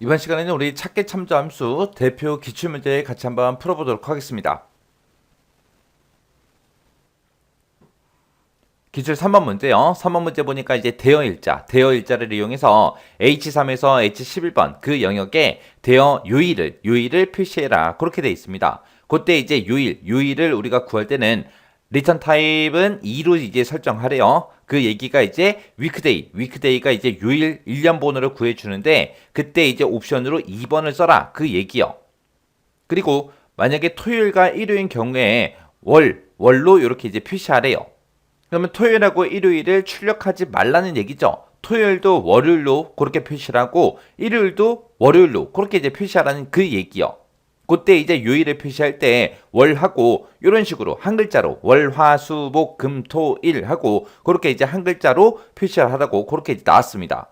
이번 시간에는 우리 찾기 참조 함수 대표 기출문제 같이 한번 풀어보도록 하겠습니다. 기출 3번 문제요. 3번 문제 보니까 이제 대여일자를 이용해서 H3에서 H11번 그 영역에 대여 요일을 표시해라. 그렇게 되어 있습니다. 그때 이제 요일을 우리가 구할 때는 리턴 타입은 2로 이제 설정하래요. 그 얘기가 이제 위크데이가 이제 요일 1년 번호를 구해주는데 그때 이제 옵션으로 2번을 써라. 그 얘기요. 그리고 만약에 토요일과 일요일인 경우에 월로 이렇게 이제 표시하래요. 그러면 토요일하고 일요일을 출력하지 말라는 얘기죠. 토요일도 월요일로 그렇게 표시를 하고 일요일도 월요일로 그렇게 이제 표시하라는 그 얘기요. 그때 이제 요일을 표시할 때 월하고 이런 식으로 한 글자로 월, 화, 수, 목, 금, 토, 일 하고 그렇게 이제 한 글자로 표시를 하라고 그렇게 이제 나왔습니다.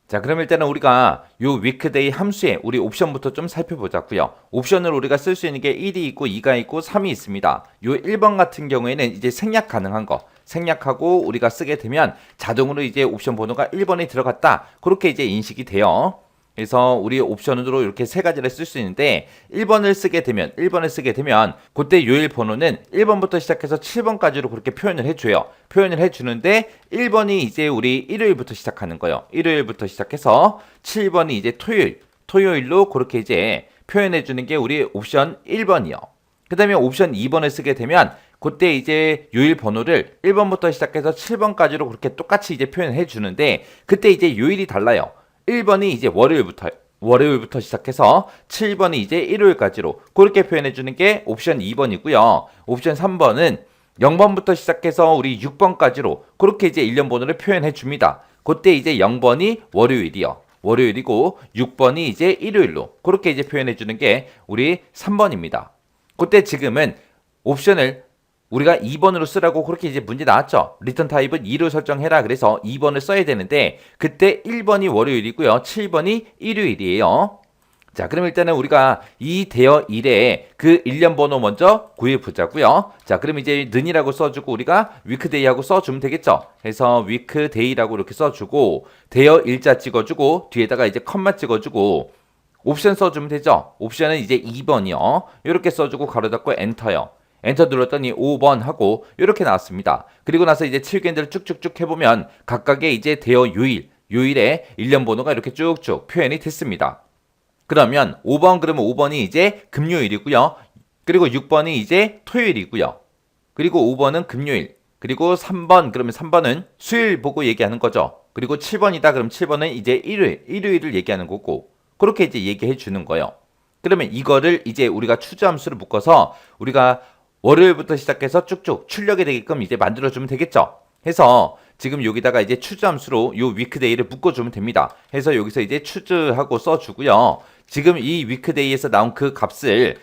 자, 그럼 일단은 우리가 요 위크데이 함수에 우리 옵션부터 좀 살펴보자고요. 옵션을 우리가 쓸 수 있는 게 1이 있고 2가 있고 3이 있습니다. 요 1번 같은 경우에는 이제 생략 가능한 거 생략하고 우리가 쓰게 되면 자동으로 이제 옵션 번호가 1번이 들어갔다. 그렇게 이제 인식이 돼요. 그래서 우리 옵션으로 이렇게 세 가지를 쓸 수 있는데 1번을 쓰게 되면 그때 요일 번호는 1번부터 시작해서 7번까지로 그렇게 표현을 해줘요. 표현을 해주는데 1번이 이제 우리 일요일부터 시작하는 거예요. 일요일부터 시작해서 7번이 이제 토요일로 그렇게 이제 표현해주는 게 우리 옵션 1번이요. 그 다음에 옵션 2번을 쓰게 되면 그때 이제 요일 번호를 1번부터 시작해서 7번까지로 그렇게 똑같이 이제 표현해 주는데 그때 이제 요일이 달라요. 1번이 이제 월요일부터 시작해서 7번이 이제 일요일까지로 그렇게 표현해 주는 게 옵션 2번이고요. 옵션 3번은 0번부터 시작해서 우리 6번까지로 그렇게 이제 1년 번호를 표현해 줍니다. 그때 이제 0번이 월요일이고 6번이 이제 일요일로 그렇게 이제 표현해 주는 게 우리 3번입니다. 그때 지금은 옵션을 우리가 2번으로 쓰라고 그렇게 이제 문제 나왔죠. 리턴 타입은 2로 설정해라. 그래서 2번을 써야 되는데 그때 1번이 월요일이고요. 7번이 일요일이에요. 자, 그럼 일단은 우리가 이 대여 1에 그 1년 번호 먼저 구해 보자고요. 자, 그럼 이제 는이라고 써주고 우리가 위크데이하고 써주면 되겠죠. 그래서 위크데이라고 이렇게 써주고 대여 일자 찍어주고 뒤에다가 이제 컴마 찍어주고 옵션 써주면 되죠. 옵션은 이제 2번이요. 이렇게 써주고 가로 닫고 엔터요. 엔터 눌렀더니 5번 하고 이렇게 나왔습니다. 그리고 나서 이제 7개인들을 쭉쭉쭉 해보면 각각의 이제 대여 요일의 1년 번호가 이렇게 쭉쭉 표현이 됐습니다. 그러면 5번이 이제 금요일이고요. 그리고 6번이 이제 토요일이고요. 그리고 5번은 금요일. 그리고 3번 그러면 3번은 수요일 보고 얘기하는 거죠. 그리고 7번이다 그럼 7번은 이제 일요일을 얘기하는 거고 그렇게 이제 얘기해 주는 거예요. 그러면 이거를 이제 우리가 추저함수를 묶어서 우리가 월요일부터 시작해서 쭉쭉 출력이 되게끔 이제 만들어주면 되겠죠. 해서 지금 여기다가 이제 추저함수로 요 위크데이를 묶어주면 됩니다. 해서 여기서 이제 추저하고 써주고요. 지금 이 위크데이에서 나온 그 값에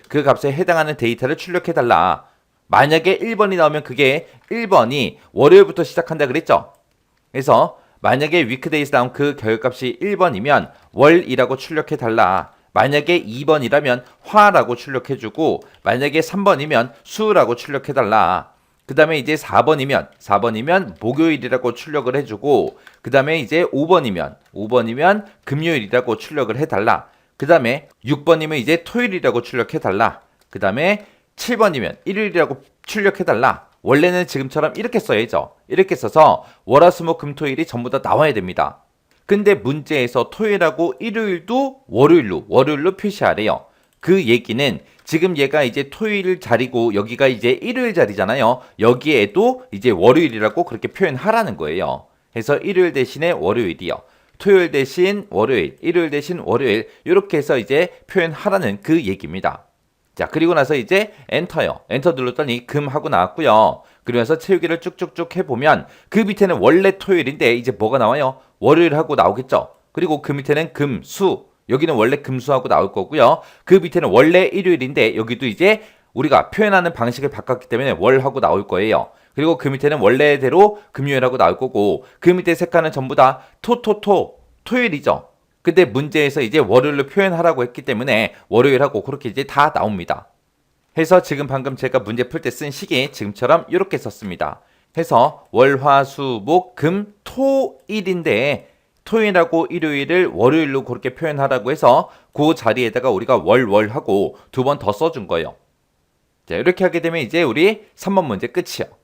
해당하는 데이터를 출력해달라. 만약에 1번이 나오면 그게 1번이 월요일부터 시작한다 그랬죠. 그래서 만약에 위크데이에서 나온 그 결값이 1번이면 월이라고 출력해달라. 만약에 2번이라면 화라고 출력해주고 만약에 3번이면 수라고 출력해달라. 그 다음에 이제 4번이면 목요일이라고 출력을 해주고 그 다음에 이제 5번이면 금요일이라고 출력을 해달라. 그 다음에 6번이면 이제 토요일이라고 출력해달라. 그 다음에 7번이면 일요일이라고 출력해달라. 원래는 지금처럼 이렇게 써야죠. 이렇게 써서 월화수목금토일이 전부 다 나와야 됩니다. 근데 문제에서 토요일하고 일요일도 월요일로 표시하래요. 그 얘기는 지금 얘가 이제 토요일 자리고 여기가 이제 일요일 자리잖아요. 여기에도 이제 월요일이라고 그렇게 표현하라는 거예요. 그래서 일요일 대신에 월요일이요. 토요일 대신 월요일, 일요일 대신 월요일 이렇게 해서 이제 표현하라는 그 얘기입니다. 자, 그리고 나서 이제 엔터요. 엔터 눌렀더니 금 하고 나왔고요. 그러면서 채우기를 쭉쭉쭉 해보면 그 밑에는 원래 토요일인데 이제 뭐가 나와요? 월요일 하고 나오겠죠. 그리고 그 밑에는 금, 수. 여기는 원래 금수하고 나올 거고요. 그 밑에는 원래 일요일인데 여기도 이제 우리가 표현하는 방식을 바꿨기 때문에 월하고 나올 거예요. 그리고 그 밑에는 원래대로 금요일하고 나올 거고 그 밑에 색깔은 전부 다 토요일이죠. 근데 문제에서 이제 월요일로 표현하라고 했기 때문에 월요일하고 그렇게 이제 다 나옵니다. 해서 지금 방금 제가 문제 풀 때 쓴 식이 지금처럼 이렇게 썼습니다. 해서 월, 화, 수, 목, 금, 토일인데 토요일하고 일요일을 월요일로 그렇게 표현하라고 해서 그 자리에다가 우리가 월하고 두 번 더 써준 거예요. 자, 이렇게 하게 되면 이제 우리 3번 문제 끝이요.